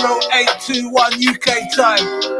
0821 UK time.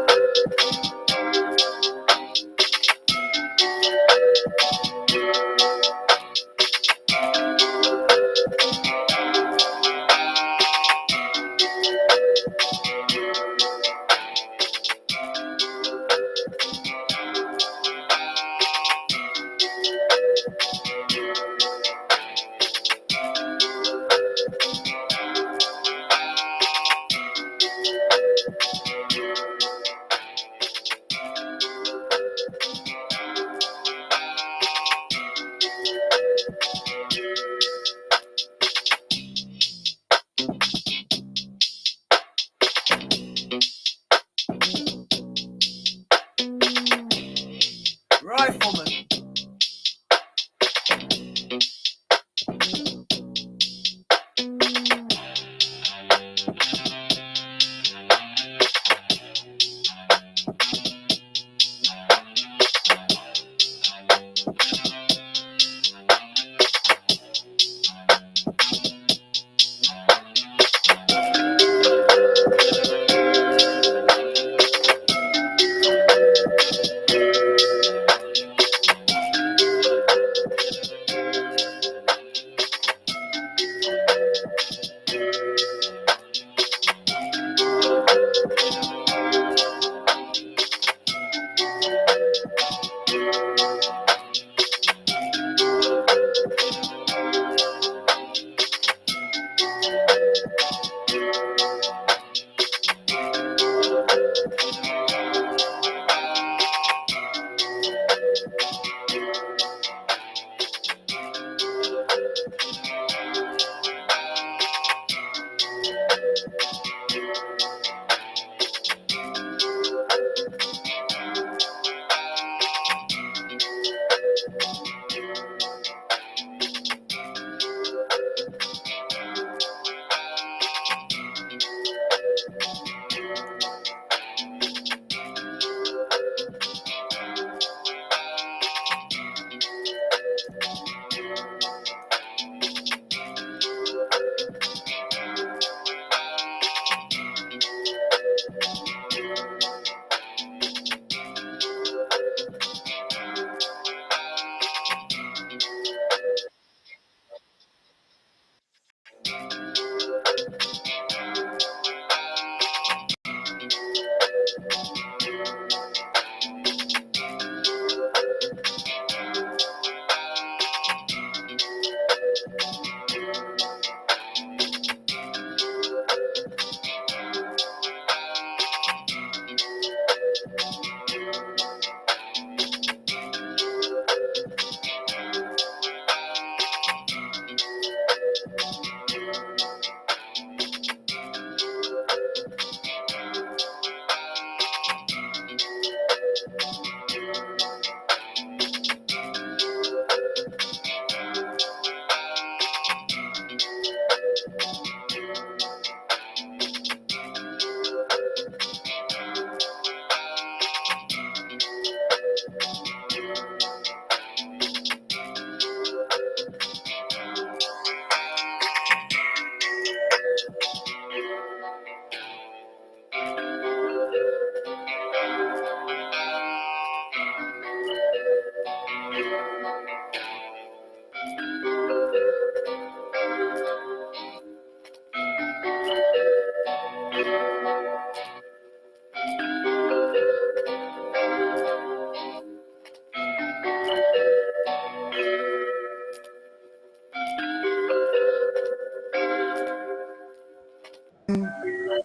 Rifleman.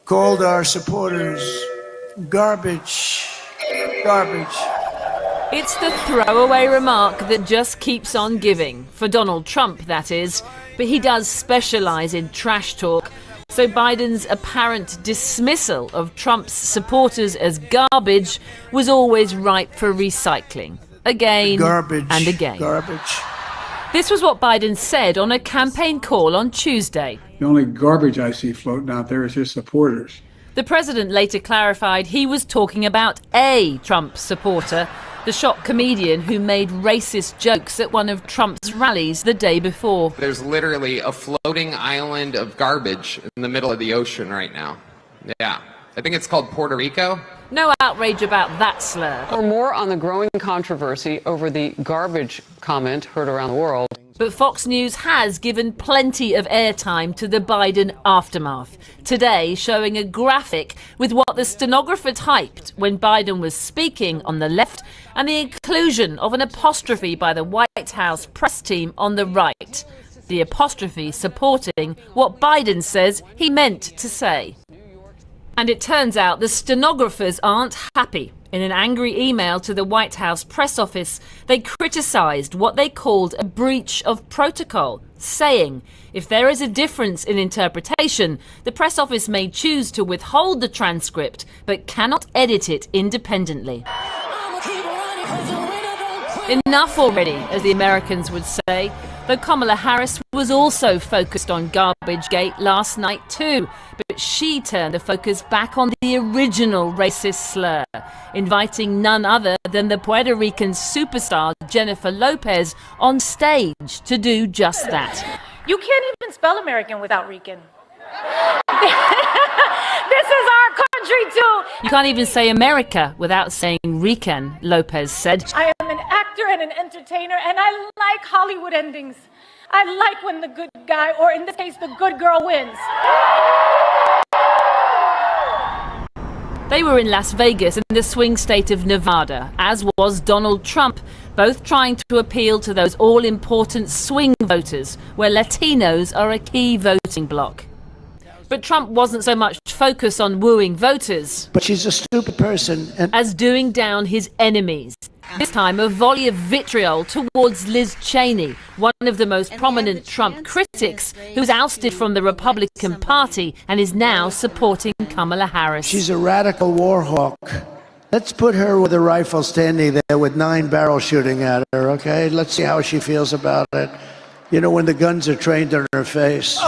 Called our supporters garbage. It's the throwaway remark that just keeps on giving. For Donald Trump, that is. But he does specialise in trash talk. So Biden's apparent dismissal of Trump's supporters as garbage was always ripe for recycling. Again and again. Garbage. This was what Biden said on a campaign call on Tuesday. The only garbage I see floating out there is his supporters. The president later clarified he was talking about a Trump supporter, the shock comedian who made racist jokes at one of Trump's rallies the day before. There's literally a floating island of garbage in the middle of the ocean right now. Yeah, I think it's called Puerto Rico. No outrage about that slur. For more on the growing controversy over the garbage comment heard around the world. But Fox News has given plenty of airtime to the Biden aftermath. Today, showing a graphic with what the stenographer typed when Biden was speaking on the left and the inclusion of an apostrophe by the White House press team on the right. The apostrophe supporting what Biden says he meant to say. And it turns out the stenographers aren't happy. In an angry email to the White House press office, they criticised what they called a breach of protocol, saying if there is a difference in interpretation, the press office may choose to withhold the transcript but cannot edit it independently. Enough already, as the Americans would say, though Kamala Harris was also focused on Garbagegate last night too. But she turned the focus back on the original racist slur, inviting none other than the Puerto Rican superstar Jennifer Lopez on stage to do just that. You can't even spell American without Rican. This is our country too. You can't even say America without saying Rican, Lopez said. I am an actor and an entertainer, and I like Hollywood endings. I like when the good guy, or in this case, the good girl, wins. They were in Las Vegas in the swing state of Nevada, as was Donald Trump, both trying to appeal to those all-important swing voters, where Latinos are a key voting bloc. But Trump wasn't so much focused on wooing voters, But she's a stupid person. And as doing down his enemies. This time a volley of vitriol towards Liz Cheney, one of the most prominent Trump critics, who's ousted from the Republican Party and is now supporting Kamala Harris. she's a radical war hawk. Let's put her with a rifle standing there with 9 barrels shooting at her, okay? Let's see how she feels about it. You know, when the guns are trained on her face.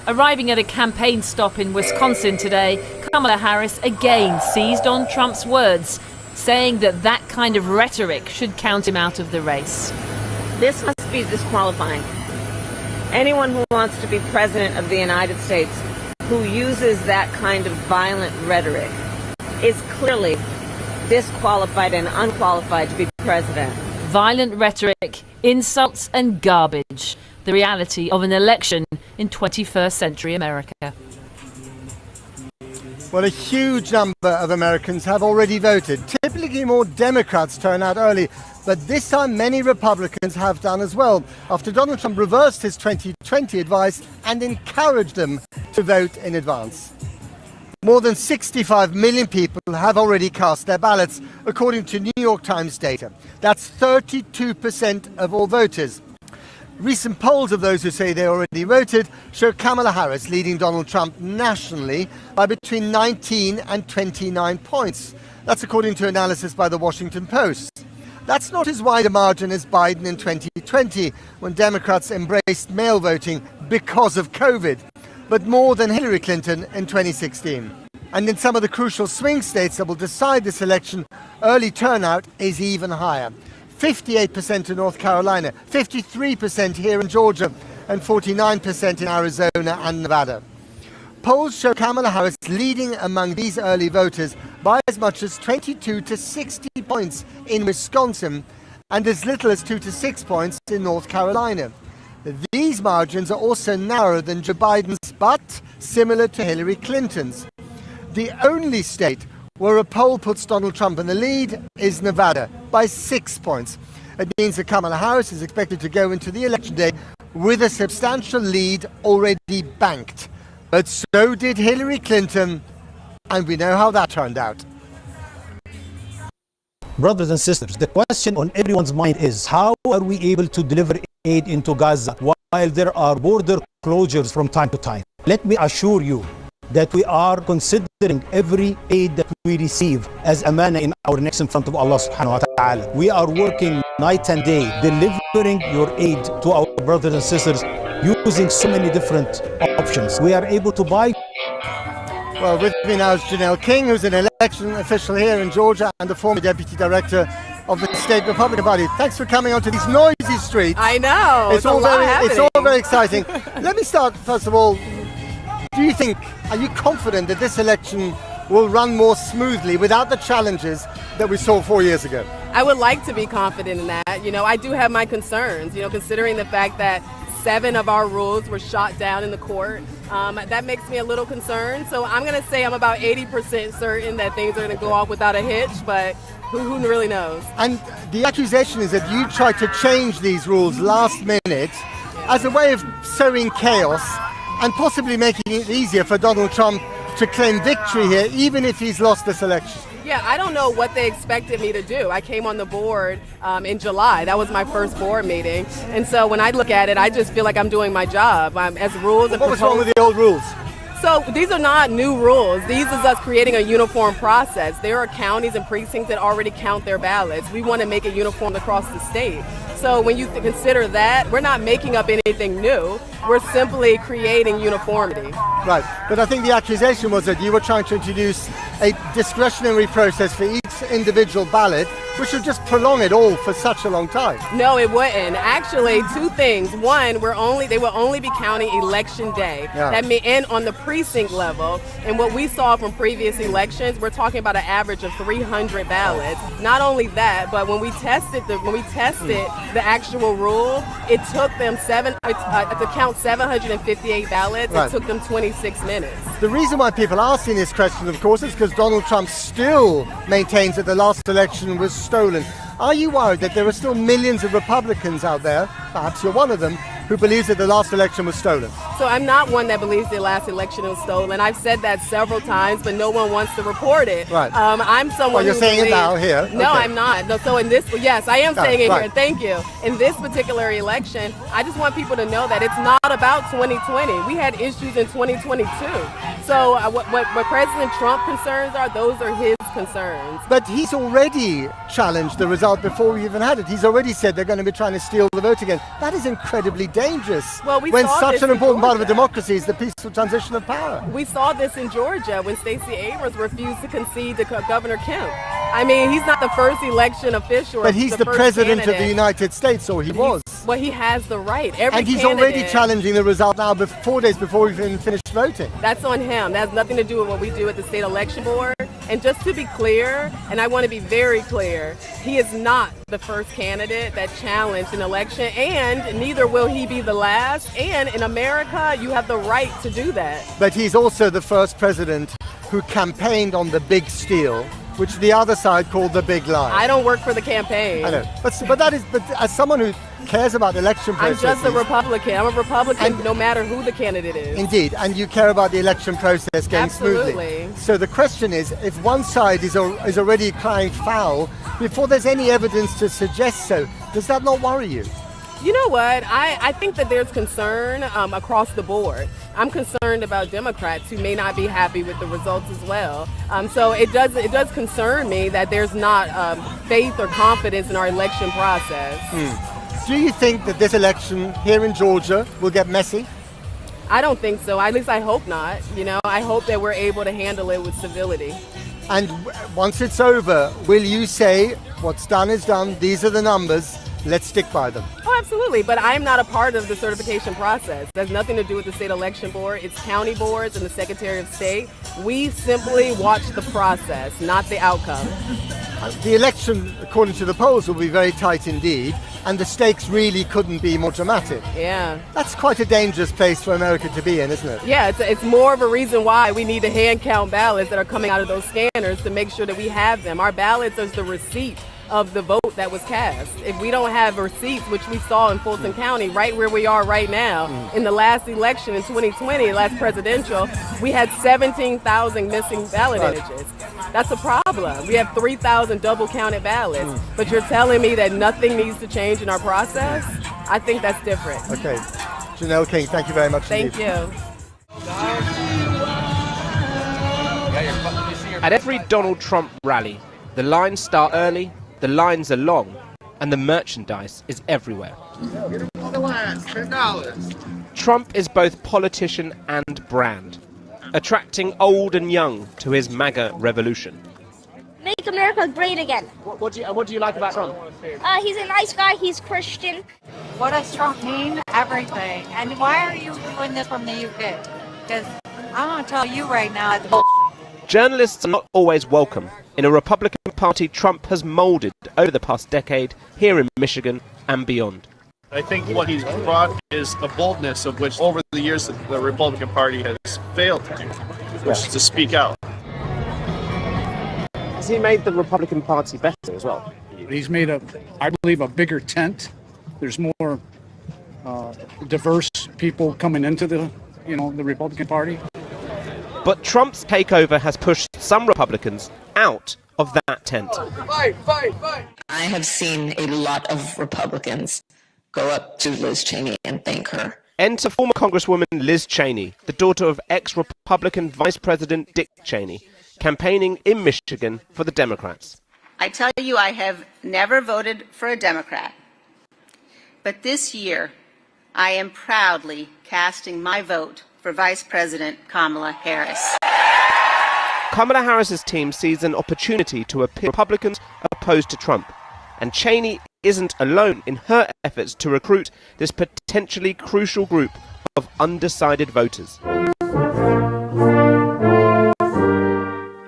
Arriving at a campaign stop in Wisconsin today, Kamala Harris again seized on Trump's words, saying that that kind of rhetoric should count him out of the race. This must be disqualifying. Anyone who wants to be president of the United States who uses that kind of violent rhetoric is clearly disqualified and unqualified to be president. Violent rhetoric, insults and garbage. The reality of an election in 21st century America. Well, a huge number of Americans have already voted. Typically more Democrats turn out early, but this time many Republicans have done as well, after Donald Trump reversed his 2020 advice and encouraged them to vote in advance. More than 65 million people have already cast their ballots, according to New York Times data. That's 32% of all voters. Recent polls of those who say they already voted show Kamala Harris leading Donald Trump nationally by between 19 and 29 points. That's according to analysis by the Washington Post. That's not as wide a margin as Biden in 2020, when Democrats embraced mail voting because of COVID, but more than Hillary Clinton in 2016. And in some of the crucial swing states that will decide this election, early turnout is even higher. 58% in North Carolina, 53% here in Georgia, and 49% in Arizona and Nevada. Polls show Kamala Harris leading among these early voters by as much as 22 to 60 points in Wisconsin and as little as 2 to 6 points in North Carolina. These margins are also narrower than Joe Biden's, but similar to Hillary Clinton's. The only state where a poll puts Donald Trump in the lead is Nevada by 6 points. It means that Kamala Harris is expected to go into the election day with a substantial lead already banked. But so did Hillary Clinton, and we know how that turned out. Brothers and sisters, the question on everyone's mind is how are we able to deliver aid into Gaza while there are border closures from time to time? Let me assure you that we are considering every aid that we receive as amana in our necks in front of Allah subhanahu wa ta'ala. We are working night and day delivering your aid to our brothers and sisters using so many different options. We are able to buy. Well, with me now is Janelle King, who's an election official here in Georgia and the former deputy director of the state Republican Party. Thanks for coming onto these noisy streets. I know. It's all very exciting. Let me start, first of all, Are you confident that this election will run more smoothly without the challenges that we saw 4 years ago? I would like to be confident in that. I do have my concerns, considering the fact that 7 of our rules were shot down in the court. That makes me a little concerned. So I'm going to say I'm about 80% certain that things are going to go off without a hitch, but who really knows? And the accusation is that you tried to change these rules last minute as a way of sowing chaos and possibly making it easier for Donald Trump to claim victory here, even if he's lost this election. Yeah, I don't know what they expected me to do. I came on the board in July. That was my first board meeting. And so when I look at it, I just feel like I'm doing my job. As rules and what was wrong with the old rules? So these are not new rules. These is us creating a uniform process. There are counties and precincts that already count their ballots. We want to make it uniform across the state. So when you consider that, we're not making up anything new. We're simply creating uniformity. Right, but I think the accusation was that you were trying to introduce a discretionary process for each individual ballot, which would just prolong it all for such a long time. No, it wouldn't. Actually, 2 things. One, they will only be counting election day. Yeah. That may end on the precinct level. And what we saw from previous elections, we're talking about an average of 300 ballots. Not only that, but when we tested the actual rule, it took them to count 758 ballots. Right. It took them 26 minutes. The reason why people are asking this question, of course, is because Donald Trump still maintains that the last election was stolen. Are you worried that there are still millions of Republicans out there, perhaps you're one of them, who believes that the last election was stolen? So I'm not one that believes the last election was stolen. I've said that several times, but no one wants to report it. Right. I'm someone Well, you're who saying believes, it now here. No, Okay. I'm not. No, so yes, I am saying it right. here. Thank you. In this particular election, I just want people to know that it's not about 2020. We had issues in 2022. So what President Trump concerns are, those are his concerns. But he's already challenged the result before we even had it. He's already said they're going to be trying to steal the vote again. That is incredibly dangerous. Well, we when saw such this an in important part of a Georgia. democracy is the peaceful transition of power. We saw this in Georgia when Stacey Abrams refused to concede to Governor Kemp. I mean, he's not the first election official. But he's the first president of the candidate. United States, or he was. Well, he has the right. And he's already challenging the result now 4 days before we've even finished voting. That's on him. That has nothing to do with what we do at the State Election Board. And just to be clear, and I want to be very clear, he is not the first candidate that challenged an election, and neither will he be the last. And in America, you have the right to do that. But he's also the first president who campaigned on the big steal, which the other side called the big lie. I don't work for the campaign. I know, but as someone who cares about election processes. I'm just a Republican. I'm a Republican no matter who the candidate is. Indeed, and you care about the election process going smoothly. Absolutely. So the question is, if one side is already crying foul before there's any evidence to suggest so, does that not worry you? You know what? I think that there's concern across the board. I'm concerned about Democrats who may not be happy with the results as well. So it does concern me that there's not faith or confidence in our election process. Do you think that this election here in Georgia will get messy? I don't think so. At least I hope not. I hope that we're able to handle it with civility. And once it's over, will you say, what's done is done, these are the numbers, let's stick by them? Oh, absolutely. But I'm not a part of the certification process. That has nothing to do with the State Election Board. It's county boards and the Secretary of State. We simply watch the process, not the outcome. The election, according to the polls, will be very tight indeed, and the stakes really couldn't be more dramatic. Yeah. That's quite a dangerous place for America to be in, isn't it? Yeah, it's more of a reason why we need to hand count ballots that are coming out of those scanners to make sure that we have them. Our ballots is the receipt of the vote that was cast. If we don't have receipts, which we saw in Fulton County, right where we are right now, in the last election in 2020, last presidential, we had 17,000 missing ballot images. That's a problem. We have 3,000 double counted ballots, but you're telling me that nothing needs to change in our process? I think that's different. Okay. Janelle King, thank you very much Thank indeed. you. At every Donald Trump rally, the lines start early, the lines are long, and the merchandise is everywhere. Trump is both politician and brand, attracting old and young to his MAGA revolution. Make America great again. What do you like about Trump? He's a nice guy. He's Christian. What does Trump mean? Everything. And why are you doing this from the UK? Because I'm going to tell you right now, Journalists are not always welcome in a Republican Party Trump has moulded over the past decade here in Michigan and beyond. I think what he's brought is a boldness of which over the years the Republican Party has failed to do, which is to speak out. Has he made the Republican Party better as well? He's made I believe, a bigger tent. There's more diverse people coming into the Republican Party. But Trump's takeover has pushed some Republicans out of that tent. Fight, fight, fight. I have seen a lot of Republicans go up to Liz Cheney and thank her. Enter former Congresswoman Liz Cheney, the daughter of ex-Republican Vice President Dick Cheney, campaigning in Michigan for the Democrats. I tell you, I have never voted for a Democrat. But this year, I am proudly casting my vote for Vice President Kamala Harris. Kamala Harris's team sees an opportunity to appeal Republicans opposed to Trump, and Cheney isn't alone in her efforts to recruit this potentially crucial group of undecided voters.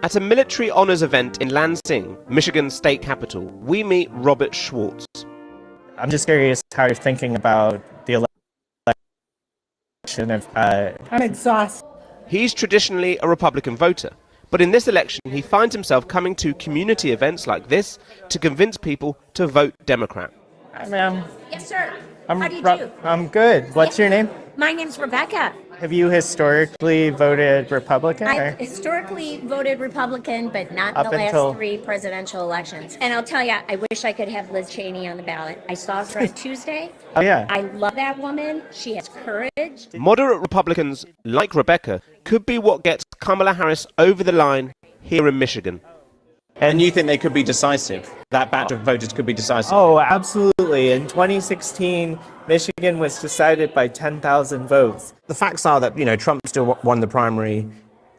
At a military honors event in Lansing, Michigan's state capital, we meet Robert Schwartz. I'm just curious how you're thinking about the election. I'm exhausted. He's traditionally a Republican voter, but in this election he finds himself coming to community events like this to convince people to vote Democrat. Hi, ma'am. Yes, sir. How do you do? I'm good. What's your name? My name's Rebecca. Have you historically voted Republican? I've historically voted Republican, but not in the last 3 presidential elections. And I'll tell you, I wish I could have Liz Cheney on the ballot. I saw her on Tuesday. Oh, yeah. I love that woman. She has courage. Moderate Republicans, like Rebecca, could be what gets Kamala Harris over the line here in Michigan. And you think they could be decisive? That batch of voters could be decisive? Oh, absolutely. In 2016, Michigan was decided by 10,000 votes. The facts are that, Trump still won the primary.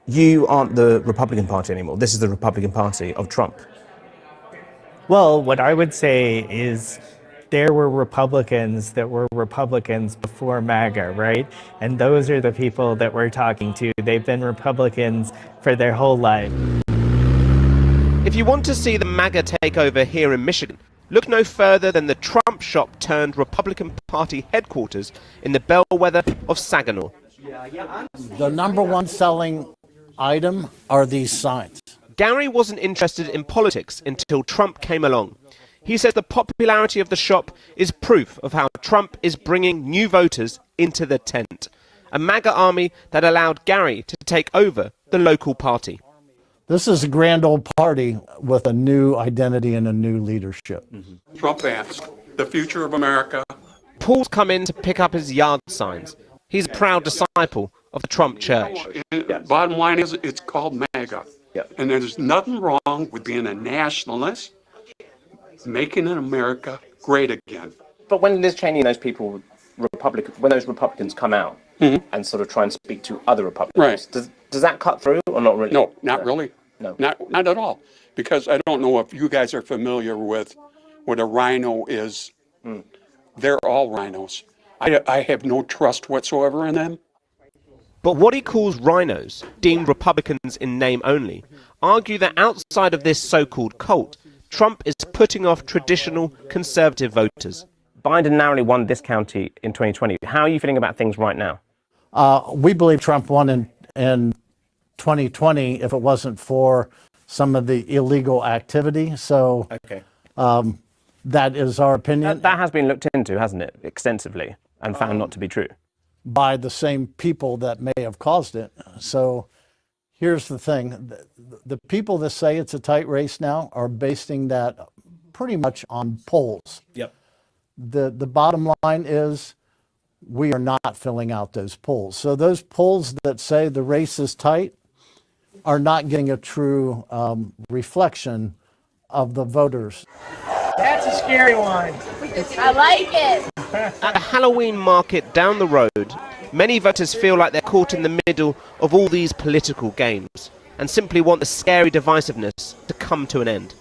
You aren't the Republican Party anymore. This is the Republican Party of Trump. Well, what I would say is there were Republicans that were Republicans before MAGA, right? And those are the people that we're talking to. They've been Republicans for their whole life. If you want to see the MAGA takeover here in Michigan, look no further than the Trump shop turned Republican Party headquarters in the bellwether of Saginaw. The number one selling item are these signs. Gary wasn't interested in politics until Trump came along. He says the popularity of the shop is proof of how Trump is bringing new voters into the tent, a MAGA army that allowed Gary to take over the local party. This is a grand old party with a new identity and a new leadership. Trump asked, the future of America. Paul's come in to pick up his yard signs. He's a proud disciple of the Trump church. Bottom line is, it's called MAGA. And there's nothing wrong with being a nationalist, making America great again. But when Liz Cheney and those people, when those Republicans come out and sort of try and speak to other Republicans, does that cut through or not really? No, not really. No. Not at all. Because I don't know if you guys are familiar with what a rhino is. They're all rhinos. I have no trust whatsoever in them. But what he calls rhinos, deemed Republicans in name only, argue that outside of this so-called cult, Trump is putting off traditional conservative voters. Biden narrowly won this county in 2020. How are you feeling about things right now? We believe Trump won in 2020 if it wasn't for some of the illegal activity. So that is our opinion. That has been looked into, hasn't it, extensively, and found not to be true? By the same people that may have caused it. So here's the thing. The people that say it's a tight race now are basing that pretty much on polls. Yep. The bottom line is we are not filling out those polls. So those polls that say the race is tight are not getting a true reflection of the voters. That's a scary one. I like it. At a Halloween market down the road, many voters feel like they're caught in the middle of all these political games and simply want the scary divisiveness to come to an end.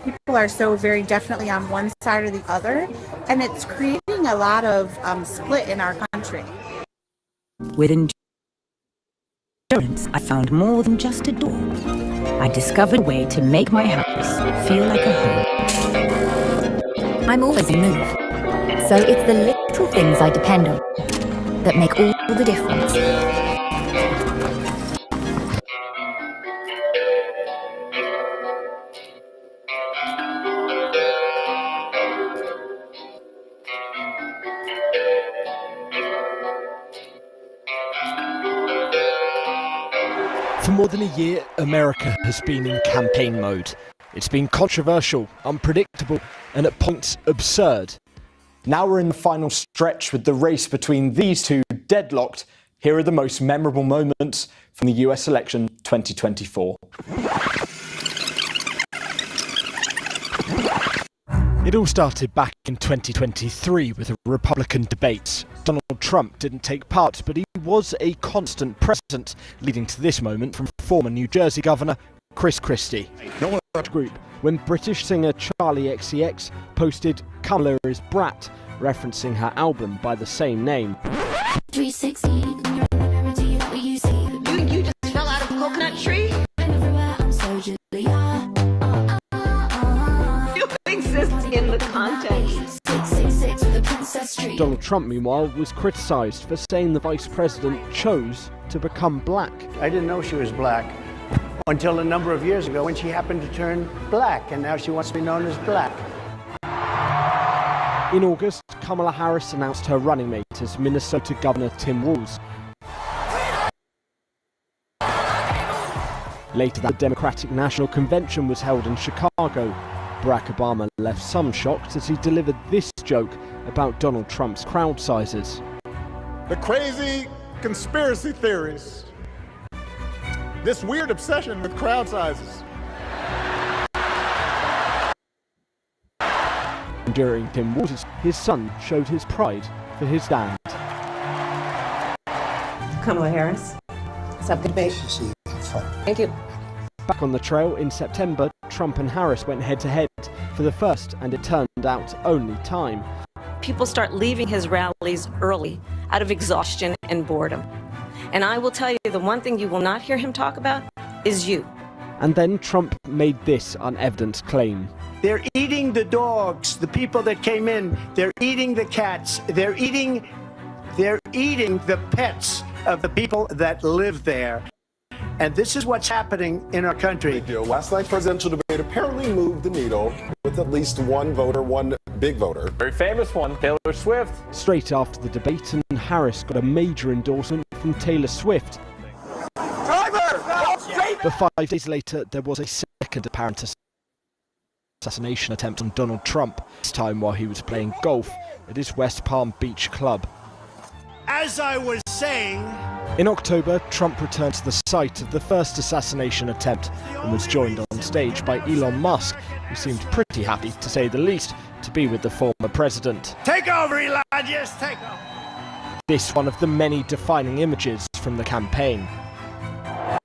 People are so very definitely on one side or the other, and it's creating a lot of split in our country. Within insurance, I found more than just a door. I discovered a way to make my house feel like a home. I'm always in move, so it's the little things I depend on that make all the difference. For more than a year, America has been in campaign mode. It's been controversial, unpredictable, and at points absurd. Now we're in the final stretch with the race between these two deadlocked. Here are the most memorable moments from the US election 2024. It all started back in 2023 with a Republican debate. Donald Trump didn't take part, but he was a constant present, leading to this moment from former New Jersey Governor Chris Christie. No other group when British singer Charlie XCX posted "Kamala is Brat," referencing her album by the same name. 360, you just fell out of a coconut tree? Exists in the context. Donald Trump, meanwhile, was criticised for saying the vice president chose to become black. I didn't know she was black until a number of years ago when she happened to turn black, and now she wants to be known as black. In August, Kamala Harris announced her running mate as Minnesota Governor Tim Walz. Later, the Democratic National Convention was held in Chicago. Barack Obama left some shocked as he delivered this joke about Donald Trump's crowd sizes. The crazy conspiracy theories. This weird obsession with crowd sizes. During Tim Walz's, his son showed his pride for his dad. Kamala Harris. Let's have the debate. Thank you. Back on the trail in September, Trump and Harris went head-to-head for the first, and it turned out, only time. People start leaving his rallies early out of exhaustion and boredom. And I will tell you, the one thing you will not hear him talk about is you. And then Trump made this unevidenced claim. They're eating the dogs, the people that came in. They're eating the cats. They're eating the pets of the people that live there. And this is what's happening in our country. Last night's presidential debate apparently moved the needle with at least one voter, one big voter. Very famous one, Taylor Swift. Straight after the debate, and Harris got a major endorsement from Taylor Swift. But 5 days later, there was a second apparent assassination attempt on Donald Trump, this time while he was playing golf at his West Palm Beach club. As I was saying, in October, Trump returned to the site of the first assassination attempt and was joined on stage by Elon Musk, who seemed pretty happy, to say the least, to be with the former president. Take over, Elon, just take over. This one of the many defining images from the campaign.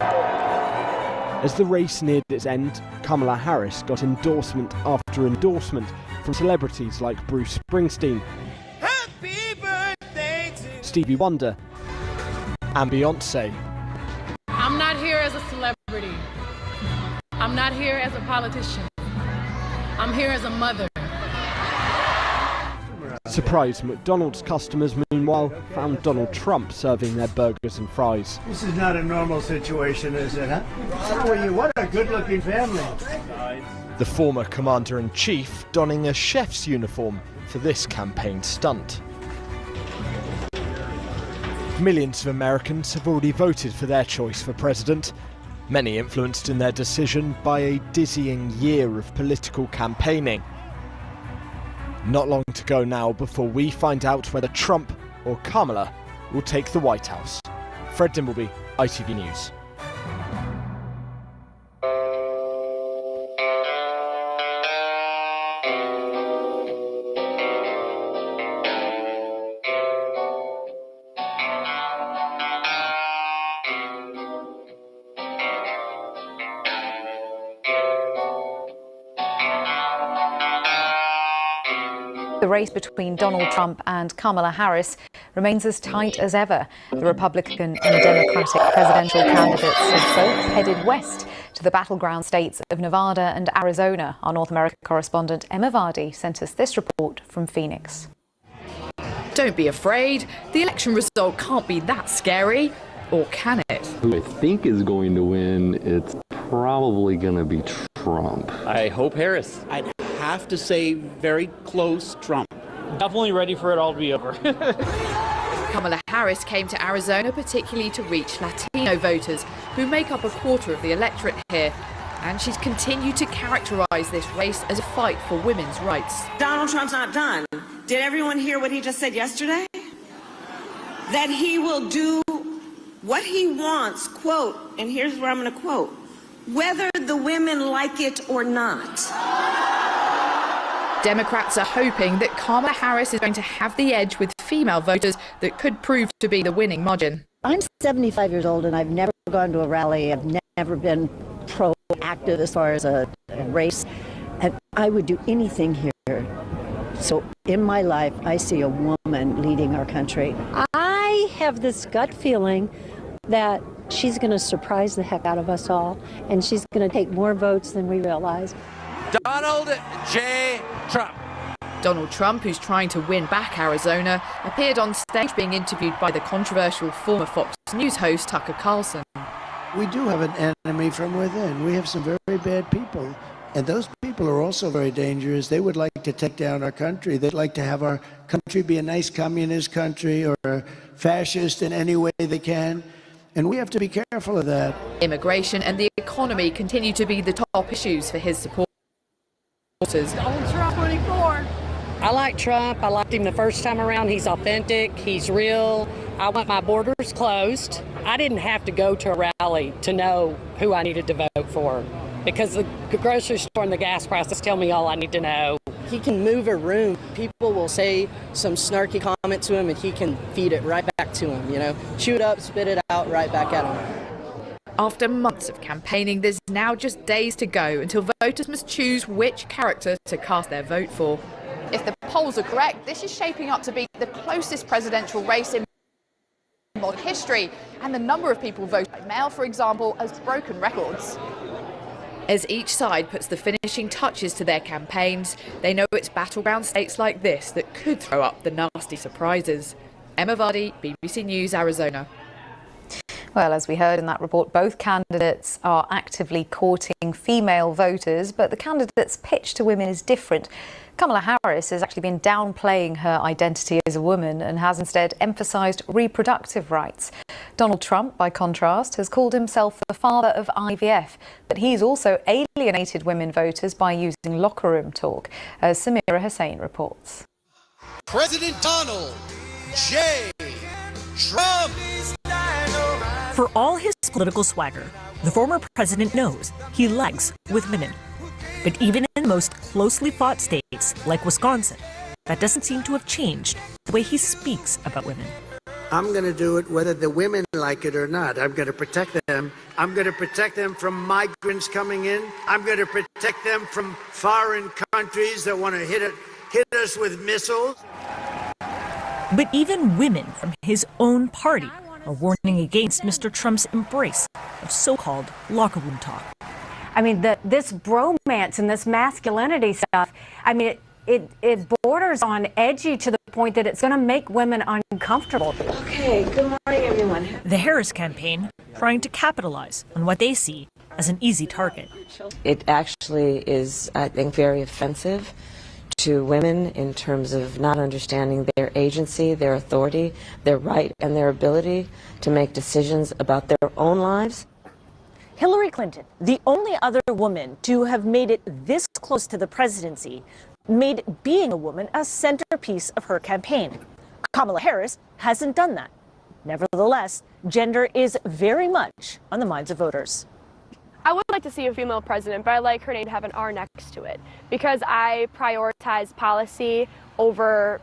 As the race neared its end, Kamala Harris got endorsement after endorsement from celebrities like Bruce Springsteen, Stevie Wonder, and Beyonce. I'm not here as a celebrity. I'm not here as a politician. I'm here as a mother. Surprised McDonald's customers, meanwhile, found Donald Trump serving their burgers and fries. This is not a normal situation, is it, huh? How are you? What a good-looking family. The former commander-in-chief donning a chef's uniform for this campaign stunt. Millions of Americans have already voted for their choice for president, many influenced in their decision by a dizzying year of political campaigning. Not long to go now before we find out whether Trump or Kamala will take the White House. Fred Dimbleby, ITV News. The race between Donald Trump and Kamala Harris remains as tight as ever. The Republican and Democratic presidential candidates have both headed west to the battleground states of Nevada and Arizona. Our North America correspondent Emma Vardy sent us this report from Phoenix. Don't be afraid. The election result can't be that scary. Or can it? Who I think is going to win, it's probably going to be Trump. I hope Harris. I'd have to say very close Trump. Definitely ready for it all to be over. Kamala Harris came to Arizona particularly to reach Latino voters, who make up a quarter of the electorate here. And she's continued to characterize this race as a fight for women's rights. Donald Trump's not done. Did everyone hear what he just said yesterday? That he will do what he wants, quote, and here's where I'm going to quote, whether the women like it or not. Democrats are hoping that Kamala Harris is going to have the edge with female voters that could prove to be the winning margin. I'm 75 years old and I've never gone to a rally. I've never been proactive as far as a race. And I would do anything here. So in my life, I see a woman leading our country. I have this gut feeling that she's going to surprise the heck out of us all, and she's going to take more votes than we realize. Donald J. Trump. Donald Trump, who's trying to win back Arizona, appeared on stage being interviewed by the controversial former Fox News host Tucker Carlson. We do have an enemy from within. We have some very bad people. And those people are also very dangerous. They would like to take down our country. They'd like to have our country be a nice communist country or a fascist in any way they can. And we have to be careful of that. Immigration and the economy continue to be the top issues for his supporters. Donald Trump 24. I like Trump. I liked him the first time around. He's authentic. He's real. I want my borders closed. I didn't have to go to a rally to know who I needed to vote for, because the grocery store and the gas prices tell me all I need to know. He can move a room. People will say some snarky comment to him and he can feed it right back to him, you know. Chew it up, spit it out, right back at him. After months of campaigning, there's now just days to go until voters must choose which character to cast their vote for. If the polls are correct, this is shaping up to be the closest presidential race in modern history, and the number of people voting by mail, for example, has broken records. As each side puts the finishing touches to their campaigns, they know it's battleground states like this that could throw up the nasty surprises. Emma Vardy, BBC News, Arizona. Well, as we heard in that report, both candidates are actively courting female voters, but the candidate's pitch to women is different. Kamala Harris has actually been downplaying her identity as a woman and has instead emphasised reproductive rights. Donald Trump, by contrast, has called himself the father of IVF, but he's also alienated women voters by using locker room talk, as Samira Hussain reports. President Donald J. Trump. For all his political swagger, the former president knows he lags with women. But even in the most closely fought states like Wisconsin, that doesn't seem to have changed the way he speaks about women. I'm going to do it whether the women like it or not. I'm going to protect them. I'm going to protect them from migrants coming in. I'm going to protect them from foreign countries that want to hit us with missiles. But even women from his own party are warning against Mr. Trump's embrace of so-called locker room talk. I mean, this bromance and this masculinity stuff, I mean, it borders on edgy to the point that it's going to make women uncomfortable. Okay, good morning, everyone. The Harris campaign trying to capitalize on what they see as an easy target. It actually is, I think, very offensive to women in terms of not understanding their agency, their authority, their right, and their ability to make decisions about their own lives. Hillary Clinton, the only other woman to have made it this close to the presidency, made being a woman a centerpiece of her campaign. Kamala Harris hasn't done that. Nevertheless, gender is very much on the minds of voters. I would like to see a female president, but I like her name to have an R next to it because I prioritize policy over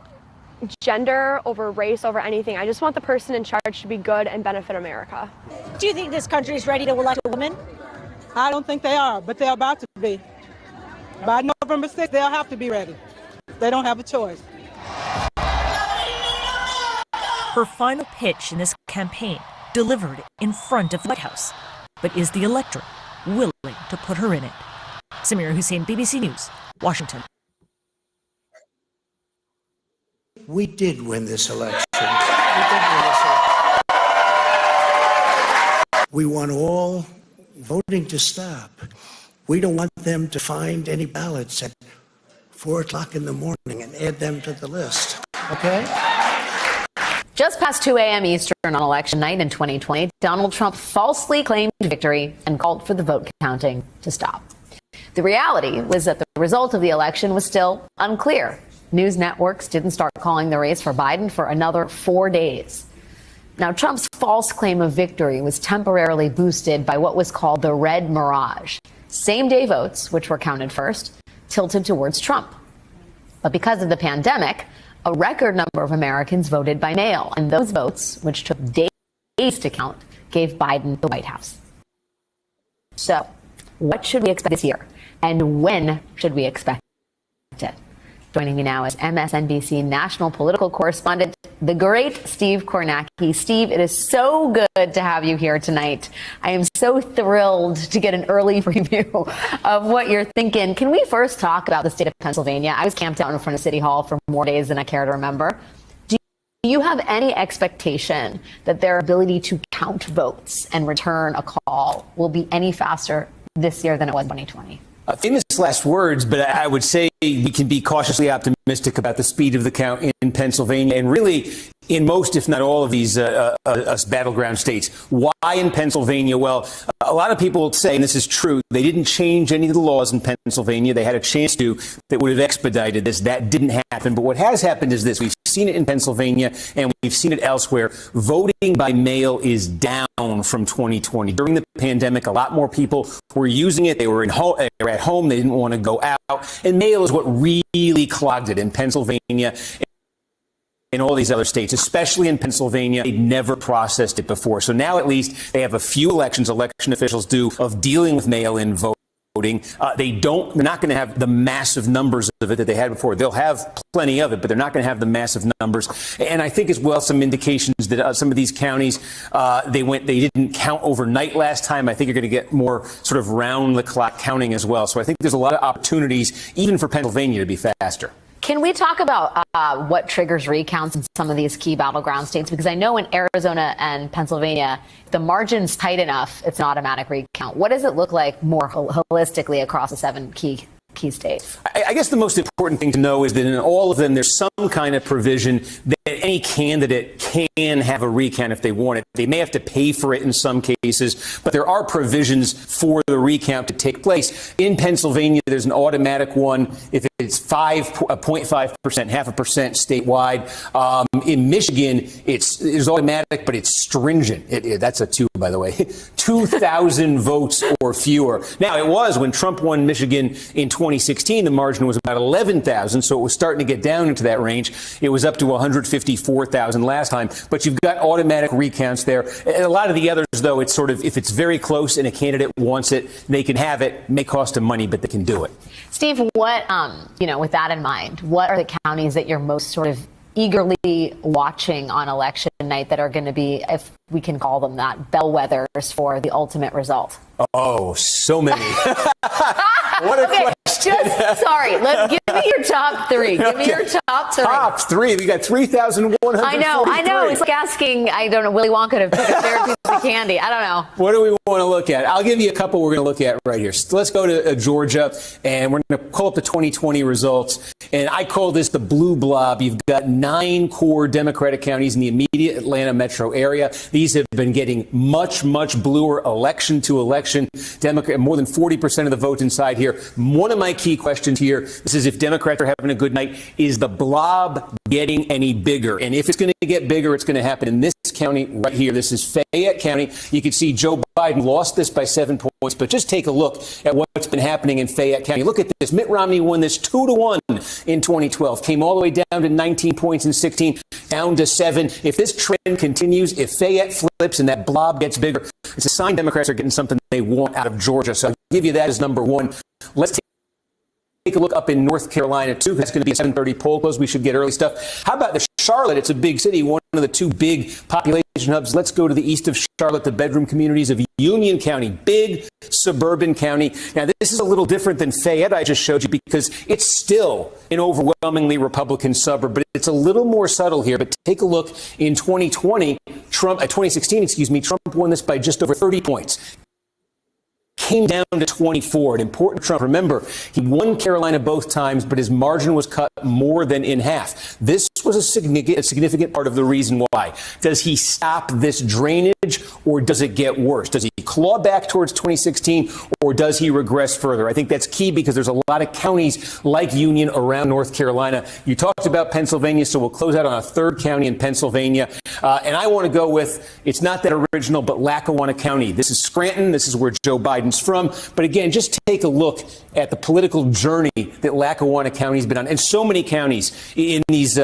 gender, over race, over anything. I just want the person in charge to be good and benefit America. Do you think this country is ready to elect a woman? I don't think they are, but they're about to be. By November 6th, they'll have to be ready. They don't have a choice. her final pitch in this campaign delivered in front of the White House. But is the electorate willing to put her in it? Samira Hussein, BBC News, Washington. We did win this election. We want all voting to stop. We don't want them to find any ballots at 4 o'clock in the morning and add them to the list. Okay? Just past 2 a.m. Eastern on election night in 2020, Donald Trump falsely claimed victory and called for the vote counting to stop. The reality was that the result of the election was still unclear. News networks didn't start calling the race for Biden for another 4 days. Now, Trump's false claim of victory was temporarily boosted by what was called the red mirage. Same-day votes, which were counted first, tilted towards Trump. But because of the pandemic, a record number of Americans voted by mail, and those votes, which took days to count, gave Biden the White House. So, what should we expect this year? And when should we expect it? Joining me now is MSNBC national political correspondent, the great Steve Kornacki. Steve, it is so good to have you here tonight. I am so thrilled to get an early preview of what you're thinking. Can we first talk about the state of Pennsylvania? I was camped out in front of City Hall for more days than I care to remember. Do you have any expectation that their ability to count votes and return a call will be any faster this year than it was in 2020? Famous last words, but I would say we can be cautiously optimistic about the speed of the count in Pennsylvania and really in most, if not all, of these battleground states. Why in Pennsylvania? Well, a lot of people say, and this is true, they didn't change any of the laws in Pennsylvania. They had a chance to that would have expedited this. That didn't happen. But what has happened is this. We've seen it in Pennsylvania and we've seen it elsewhere. Voting by mail is down from 2020. During the pandemic, a lot more people were using it. They were at home. They didn't want to go out. And mail is what really clogged it in Pennsylvania. In all these other states, especially in Pennsylvania, they'd never processed it before. So now at least they have a few elections, election officials do, of dealing with mail-in voting. They're not going to have the massive numbers of it that they had before. They'll have plenty of it, but they're not going to have the massive numbers. And I think as well, some indications that some of these counties, they didn't count overnight last time. I think you're going to get more sort of round the clock counting as well. So I think there's a lot of opportunities, even for Pennsylvania, to be faster. Can we talk about what triggers recounts in some of these key battleground states? Because I know in Arizona and Pennsylvania, the margin's tight enough, it's an automatic recount. What does it look like more holistically across the 7 key states? I guess the most important thing to know is that in all of them, there's some kind of provision that any candidate can have a recount if they want it. They may have to pay for it in some cases, but there are provisions for the recount to take place. In Pennsylvania, there's an automatic one if it's 0.5%, 0.5% statewide. In Michigan, it's automatic, but it's stringent. That's a 2, by the way. 2,000 votes or fewer. Now, it was when Trump won Michigan in 2016, the margin was about 11,000, so it was starting to get down into that range. It was up to 154,000 last time, but you've got automatic recounts there. And a lot of the others, though, it's sort of, if it's very close and a candidate wants it, they can have it. It may cost them money, but they can do it. Steve, what, with that in mind, what are the counties that you're most sort of eagerly watching on election night that are going to be, if we can call them that, bellwethers for the ultimate result? Oh, so many. What a question. Sorry, give me your top 3. Give me your top 3. Top 3. We got 3,143. I know. It's like asking, I don't know, Willy Wonka to pick a favorite piece of candy. I don't know. What do we want to look at? I'll give you a couple we're going to look at right here. So let's go to Georgia, and we're going to call up the 2020 results. And I call this the blue blob. You've got 9 core Democratic counties in the immediate Atlanta metro area. These have been getting much, much bluer election to election. Democrat, more than 40% of the votes inside here. One of my key questions here, this is if Democrats are having a good night, is the blob getting any bigger? And if it's going to get bigger, it's going to happen in this county right here. This is Fayette County. You can see Joe Biden lost this by 7 points, but just take a look at what's been happening in Fayette County. Look at this. Mitt Romney won this 2-1 in 2012, came all the way down to 19 points in 16, down to 7. If this trend continues, if Fayette flips and that blob gets bigger, it's a sign Democrats are getting something they want out of Georgia. So I'll give you that as number 1. Let's take a look up in North Carolina, too. That's going to be a 7:30 poll close. We should get early stuff. How about the Charlotte? It's a big city, one of the two big population hubs. Let's go to the east of Charlotte, the bedroom communities of Union County, big suburban county. Now, this is a little different than Fayette I just showed you because it's still an overwhelmingly Republican suburb, but it's a little more subtle here. But take a look in 2016, Trump won this by just over 30 points. Came down to 24. An important Trump. Remember, he won Carolina both times, but his margin was cut more than in half. This was a significant part of the reason why. Does he stop this drainage or does it get worse? Does he claw back towards 2016 or does he regress further? I think that's key because there's a lot of counties like Union around North Carolina. You talked about Pennsylvania, so we'll close out on a third county in Pennsylvania. And I want to go with, it's not that original, but Lackawanna County. This is Scranton. This is where Joe Biden's from. But again, just take a look at the political journey that Lackawanna County's been on. And so many counties in these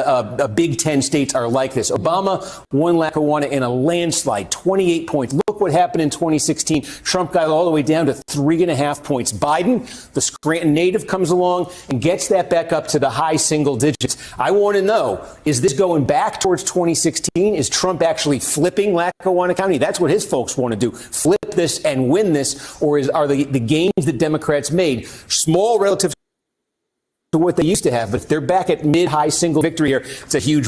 Big Ten states are like this. Obama won Lackawanna in a landslide, 28 points. Look what happened in 2016. Trump got all the way down to 3.5 points. Biden, the Scranton native, comes along and gets that back up to the high single digits. I want to know, is this going back towards 2016? Is Trump actually flipping Lackawanna County? That's what his folks want to do. Flip this and win this. Or are the gains that Democrats made small relative to what they used to have? But if they're back at mid-high single victory here, it's a huge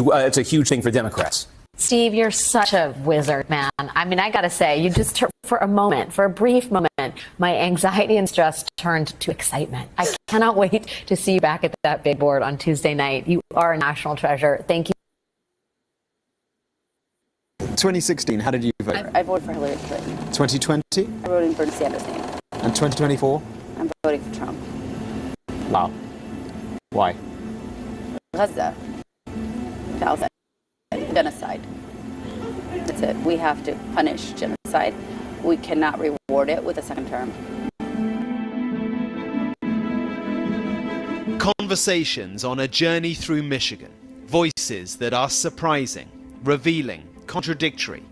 thing for Democrats. Steve, you're such a wizard, man. I mean, I got to say, you just, for a brief moment, my anxiety and stress turned to excitement. I cannot wait to see you back at that big board on Tuesday night. You are a national treasure. Thank you. 2016, how did you vote? I voted for Hillary Clinton. 2020? I voted in Bernie Sanders' name. And 2024? I'm voting for Trump. Wow. Why? Gaza. Palestine. Genocide. That's it. We have to punish genocide. We cannot reward it with a second term. Conversations on a journey through Michigan. Voices that are surprising, revealing, contradictory,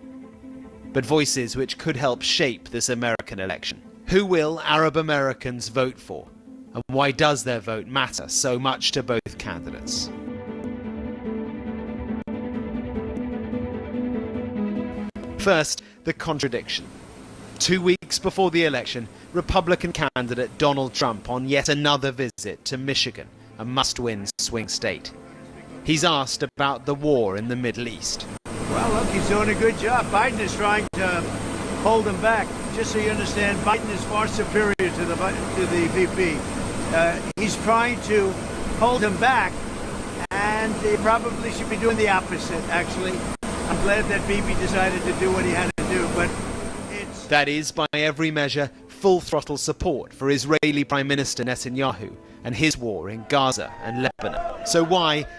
but voices which could help shape this American election. Who will Arab Americans vote for? And why does their vote matter so much to both candidates? First, the contradiction. 2 weeks before the election, Republican candidate Donald Trump on yet another visit to Michigan, a must-win swing state. He's asked about the war in the Middle East. Well, look, he's doing a good job. Biden is trying to hold him back. Just so you understand, Biden is far superior to the VP. He's trying to hold him back, and he probably should be doing the opposite, actually. I'm glad that Bibi decided to do what he had to do, but it's... That is, by every measure, full-throttle support for Israeli Prime Minister Netanyahu and his war in Gaza and Lebanon. So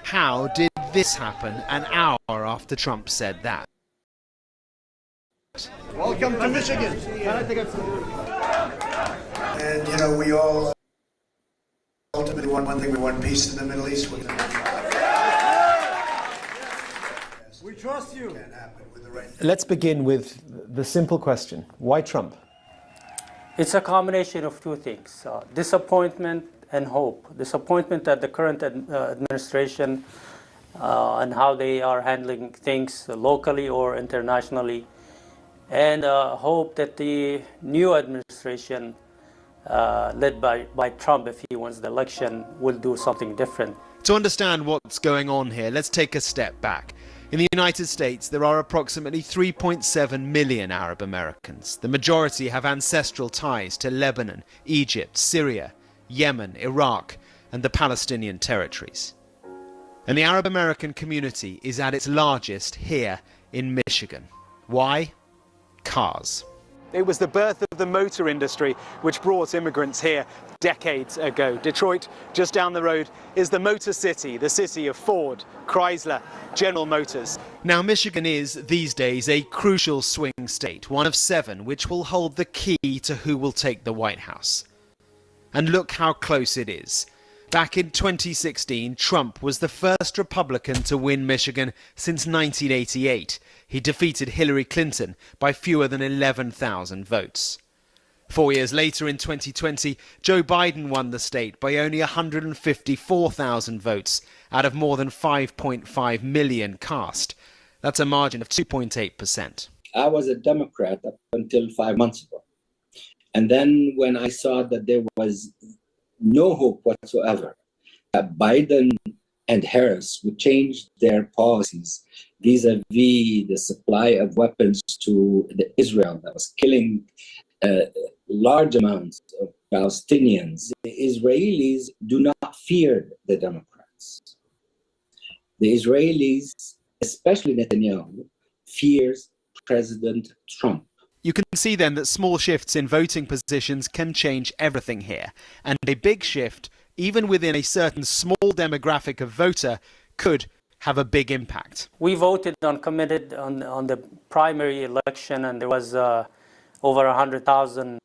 how did this happen an hour after Trump said that? Welcome to Michigan. And, you know, we all ultimately want one thing. We want peace in the Middle East. We trust you. Let's begin with the simple question. Why Trump? It's a combination of two things, disappointment and hope. Disappointment at the current administration and how they are handling things locally or internationally, and hope that the new administration led by Trump, if he wins the election, will do something different. To understand what's going on here, let's take a step back. In the United States, there are approximately 3.7 million Arab Americans. The majority have ancestral ties to Lebanon, Egypt, Syria, Yemen, Iraq, and the Palestinian territories. And the Arab American community is at its largest here in Michigan. Why? Cars. It was the birth of the motor industry which brought immigrants here decades ago. Detroit, just down the road, is the Motor City, the city of Ford, Chrysler, General Motors. Now, Michigan is, these days, a crucial swing state, one of 7 which will hold the key to who will take the White House. And look how close it is. Back in 2016, Trump was the first Republican to win Michigan since 1988. He defeated Hillary Clinton by fewer than 11,000 votes. 4 years later, in 2020, Joe Biden won the state by only 154,000 votes out of more than 5.5 million cast. That's a margin of 2.8%. I was a Democrat up until 5 months ago. And then when I saw that there was no hope whatsoever, that Biden and Harris would change their policies vis-a-vis the supply of weapons to Israel that was killing large amounts of Palestinians, the Israelis do not fear the Democrats. The Israelis, especially Netanyahu, fears President Trump. You can see then that small shifts in voting positions can change everything here. And a big shift, even within a certain small demographic of voter, could have a big impact. We voted uncommitted on the primary election, and there was over 100,000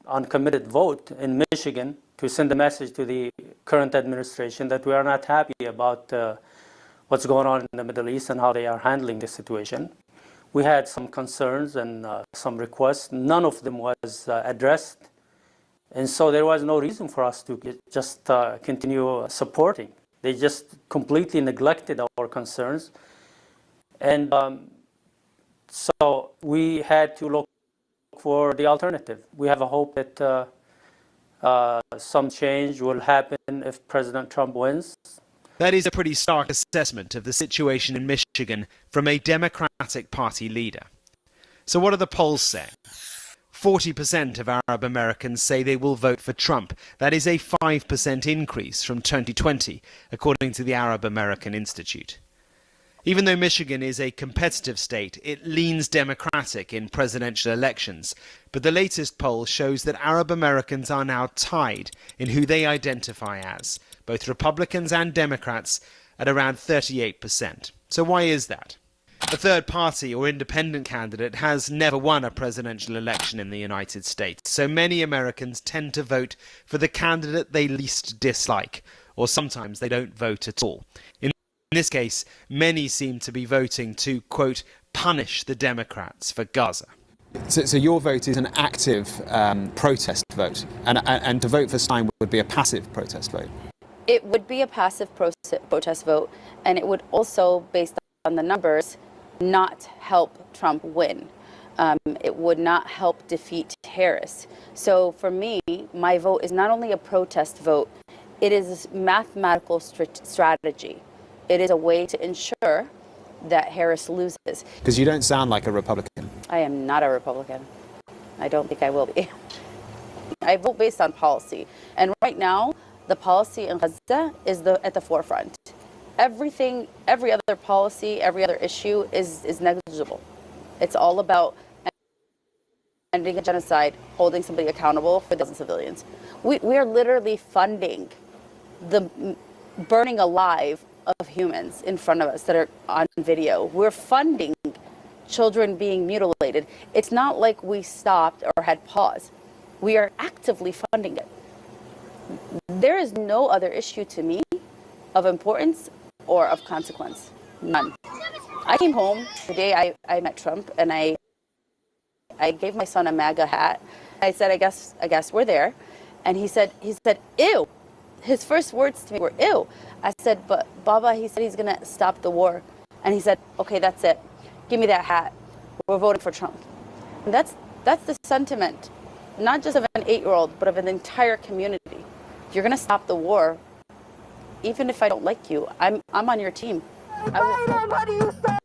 uncommitted vote in Michigan to send a message to the current administration that we are not happy about what's going on in the Middle East and how they are handling the situation. We had some concerns and some requests. None of them was addressed. And so there was no reason for us to just continue supporting. They just completely neglected our concerns. And so we had to look for the alternative. We have a hope that some change will happen if President Trump wins. That is a pretty stark assessment of the situation in Michigan from a Democratic Party leader. So what are the polls saying? 40% of Arab Americans say they will vote for Trump. That is a 5% increase from 2020, according to the Arab American Institute. Even though Michigan is a competitive state, it leans Democratic in presidential elections. But the latest poll shows that Arab Americans are now tied in who they identify as, both Republicans and Democrats, at around 38%. So why is that? A third party or independent candidate has never won a presidential election in the United States, so many Americans tend to vote for the candidate they least dislike, or sometimes they don't vote at all. In this case, many seem to be voting to, quote, punish the Democrats for Gaza. So your vote is an active protest vote, and to vote for Stein would be a passive protest vote? It would be a passive protest vote, and it would also, based on the numbers, not help Trump win. It would not help defeat Harris. So for me, my vote is not only a protest vote, it is a mathematical strategy. It is a way to ensure that Harris loses. Because you don't sound like a Republican. I am not a Republican. I don't think I will be. I vote based on policy. And right now, the policy in Gaza is at the forefront. Everything, every other policy, every other issue is negligible. It's all about ending a genocide, holding somebody accountable for those civilians. We are literally funding the burning alive of humans in front of us that are on video. We're funding children being mutilated. It's not like we stopped or had pause. We are actively funding it. There is no other issue to me of importance or of consequence. None. I came home the day I met Trump, and I gave my son a MAGA hat. I said, I guess we're there. And he said, ew. His first words to me were, ew. I said, but Baba, he said he's gonna stop the war. And he said, okay, that's it. Give me that hat. We're voting for Trump. And that's the sentiment, not just of an 8-year-old, but of an entire community. If you're gonna stop the war, even if I don't like you, I'm on your team. What do you say?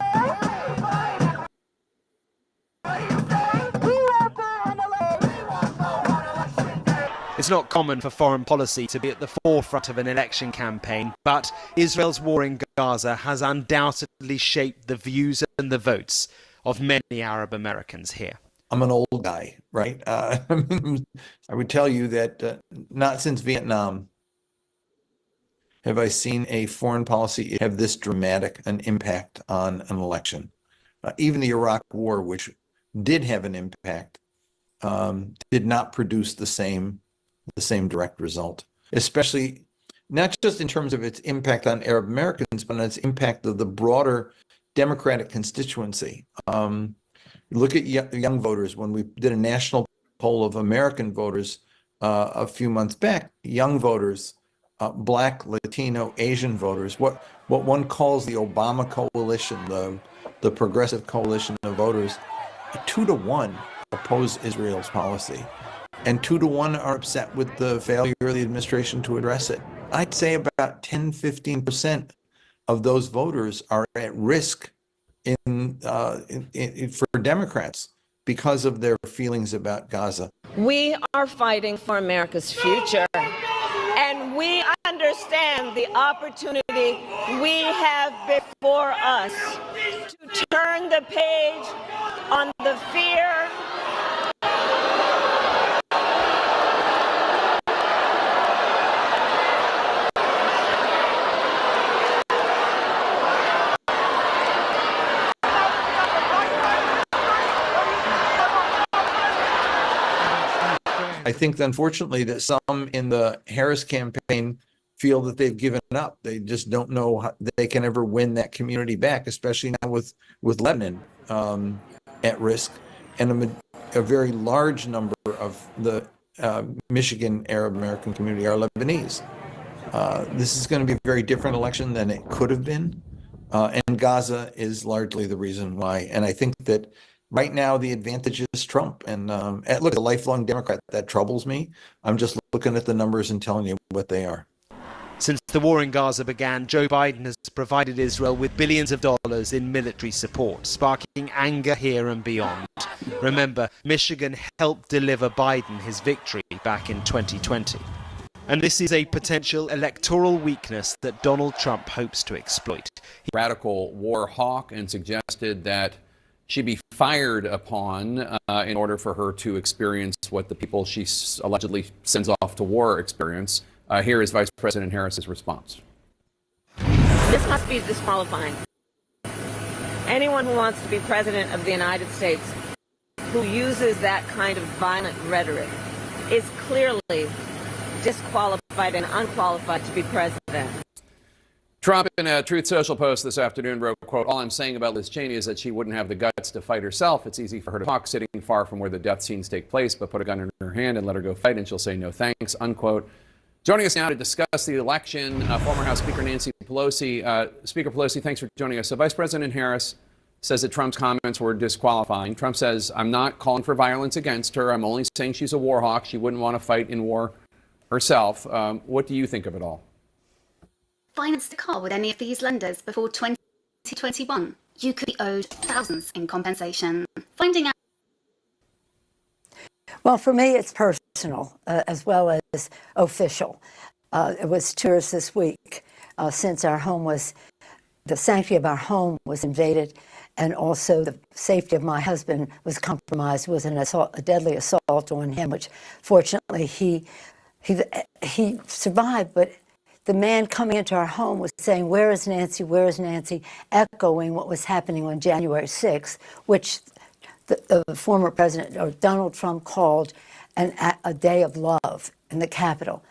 It's not common for foreign policy to be at the forefront of an election campaign, but Israel's war in Gaza has undoubtedly shaped the views and the votes of many Arab Americans here. I'm an old guy, right? I would tell you that not since Vietnam have I seen a foreign policy have this dramatic an impact on an election. Even the Iraq War, which did have an impact, did not produce the same direct result, especially not just in terms of its impact on Arab Americans, but on its impact of the broader Democratic constituency. Look at young voters. When we did a national poll of American voters a few months back, young voters, Black, Latino, Asian voters, what one calls the Obama coalition, the progressive coalition of voters, 2-1 oppose Israel's policy. And 2-1 are upset with the failure of the administration to address it. I'd say about 10-15% of those voters are at risk for Democrats because of their feelings about Gaza. We are fighting for America's future, and we understand the opportunity we have before us to turn the page on the fear I think, unfortunately, that some in the Harris campaign feel that they've given up. They just don't know how they can ever win that community back, especially now with Lebanon at risk, and a very large number of the Michigan Arab American community are Lebanese. This is going to be a very different election than it could have been, and Gaza is largely the reason why. And I think that right now, the advantage is Trump. And look, as a lifelong Democrat, that troubles me. I'm just looking at the numbers and telling you what they are. Since the war in Gaza began, Joe Biden has provided Israel with billions of dollars in military support, sparking anger here and beyond. Remember, Michigan helped deliver Biden his victory back in 2020. And this is a potential electoral weakness that Donald Trump hopes to exploit. Radical war hawk and suggested that she be fired upon in order for her to experience what the people she allegedly sends off to war experience. Here is Vice President Harris's response. This must be disqualifying. Anyone who wants to be president of the United States who uses that kind of violent rhetoric is clearly disqualified and unqualified to be president. Trump, in a Truth Social post this afternoon, wrote, quote, "All I'm saying about Liz Cheney is that she wouldn't have the guts to fight herself. It's easy for her to talk sitting far from where the death scenes take place, but put a gun in her hand and let her go fight and she'll say no thanks," unquote. Joining us now to discuss the election, former House Speaker Nancy Pelosi. Speaker Pelosi, thanks for joining us. So Vice President Harris says that Trump's comments were disqualifying. Trump says, "I'm not calling for violence against her. I'm only saying she's a war hawk. She wouldn't want to fight in war herself." What do you think of it all? Finance the car with any of these lenders before 2021. You could be owed thousands in compensation. Finding out. Well, for me, it's personal as well as official. It was 2 years this week since the sanctity of our home was invaded, and also the safety of my husband was compromised with a deadly assault on him, which fortunately he survived, but the man coming into our home was saying, "Where is Nancy? Where is Nancy?" echoing what was happening on January 6th, which the former president, or Donald Trump, called a day of love in the Capitol.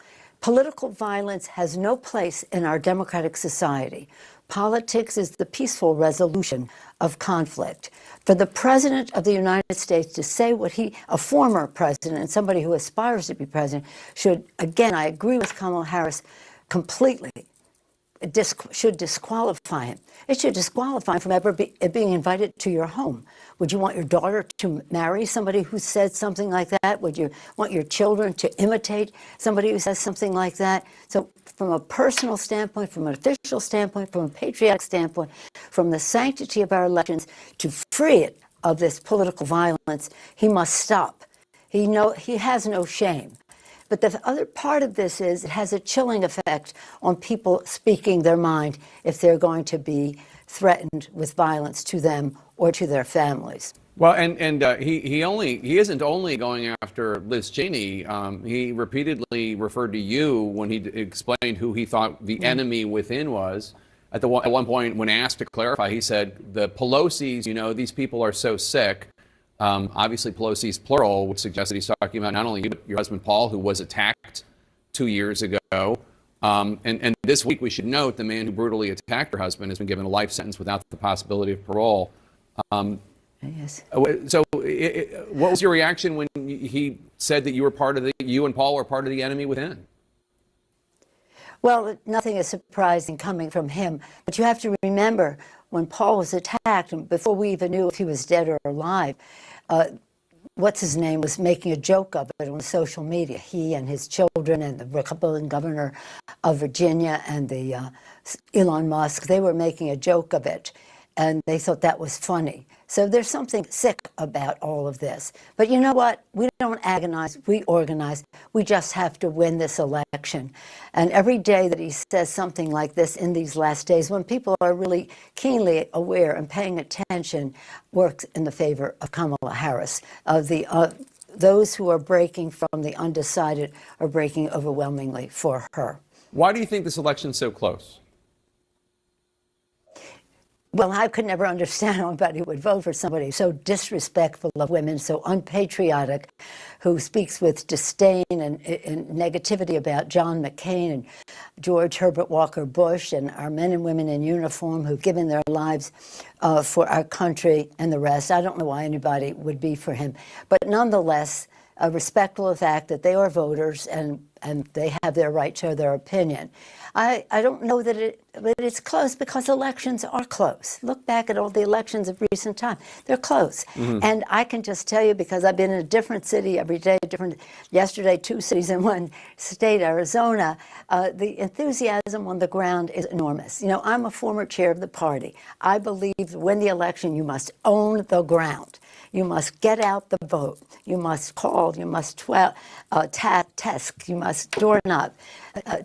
Political violence has no place in our democratic society. Politics is the peaceful resolution of conflict. For the President of the United States to say what a former president and somebody who aspires to be president should, again, I agree with Kamala Harris, completely should disqualify him. It should disqualify him from ever being invited to your home. Would you want your daughter to marry somebody who said something like that? Would you want your children to imitate somebody who says something like that? So from a personal standpoint, from an official standpoint, from a patriotic standpoint, from the sanctity of our elections, to free it of this political violence, he must stop. He has no shame. But the other part of this is it has a chilling effect on people speaking their mind if they're going to be threatened with violence to them or to their families. Well, and he isn't only going after Liz Cheney. He repeatedly referred to you when he explained who he thought the enemy within was. At one point, when asked to clarify, he said, "The Pelosi's, these people are so sick." Obviously, Pelosi's plural would suggest that he's talking about not only you, but your husband, Paul, who was attacked 2 years ago. And this week, we should note, the man who brutally attacked her husband has been given a life sentence without the possibility of parole. yes. So what was your reaction when he said that you and Paul were part of the enemy within? Well, nothing is surprising coming from him, but you have to remember when Paul was attacked, and before we even knew if he was dead or alive, what's his name was making a joke of it on social media. He and his children and the Republican governor of Virginia and the Elon Musk, they were making a joke of it, and they thought that was funny. So there's something sick about all of this. But you know what? We don't agonize, we organize. We just have to win this election. And every day that he says something like this in these last days, when people are really keenly aware and paying attention, works in the favor of Kamala Harris. Those who are breaking from the undecided are breaking overwhelmingly for her. Why do you think this election's so close? Well, I could never understand how anybody would vote for somebody so disrespectful of women, so unpatriotic, who speaks with disdain and negativity about John McCain and George Herbert Walker Bush and our men and women in uniform who've given their lives for our country and the rest. I don't know why anybody would be for him. But nonetheless, respectful of the fact that they are voters and they have their right to their opinion. I don't know that it's close because elections are close. Look back at all the elections of recent time. They're close. Mm-hmm. And I can just tell you, because I've been in a different city every day, yesterday 2 cities in one state, Arizona, the enthusiasm on the ground is enormous. You know, I'm a former chair of the party. I believe to win the election, you must own the ground. You must get out the vote. You must call. You must text. You must door knock.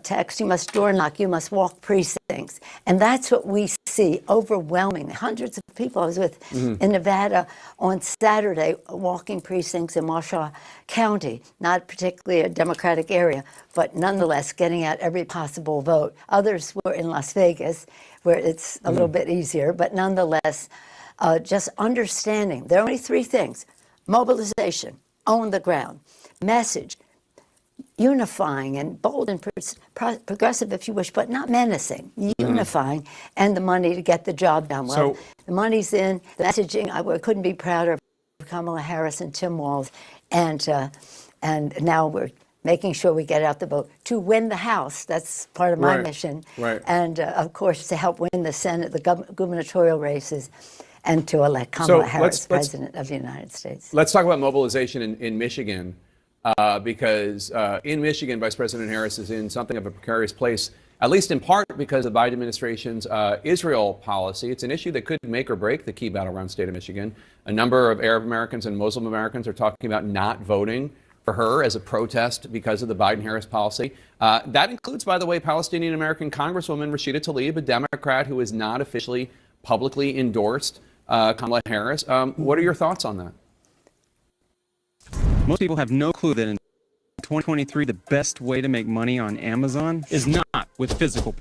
Text. You must door knock. You must walk precincts. And that's what we see overwhelmingly. Hundreds of people. I was with in Nevada on Saturday walking precincts in Washoe County, not particularly a Democratic area, but nonetheless getting out every possible vote. Others were in Las Vegas, where it's a little bit easier, but nonetheless, just understanding. There are only 3 things: mobilization, own the ground, message, unifying and bold and progressive, if you wish, but not menacing, unifying, and the money to get the job done. Well, the money's in, the messaging, I couldn't be prouder of Kamala Harris and Tim Walz, and now we're making sure we get out the vote to win the House. That's part of my mission. Right. And, of course, to help win the Senate, the gubernatorial races, and to elect Kamala Harris President of the United States. Let's talk about mobilization in Michigan, because in Michigan, Vice President Harris is in something of a precarious place, at least in part because of the Biden administration's Israel policy. It's an issue that could make or break the key battleground state of Michigan. A number of Arab Americans and Muslim Americans are talking about not voting for her as a protest because of the Biden-Harris policy. That includes, by the way, Palestinian-American Congresswoman Rashida Tlaib, a Democrat who has not officially publicly endorsed Kamala Harris. What are your thoughts on that? Most people have no clue that in 2023, the best way to make money on Amazon is not with physical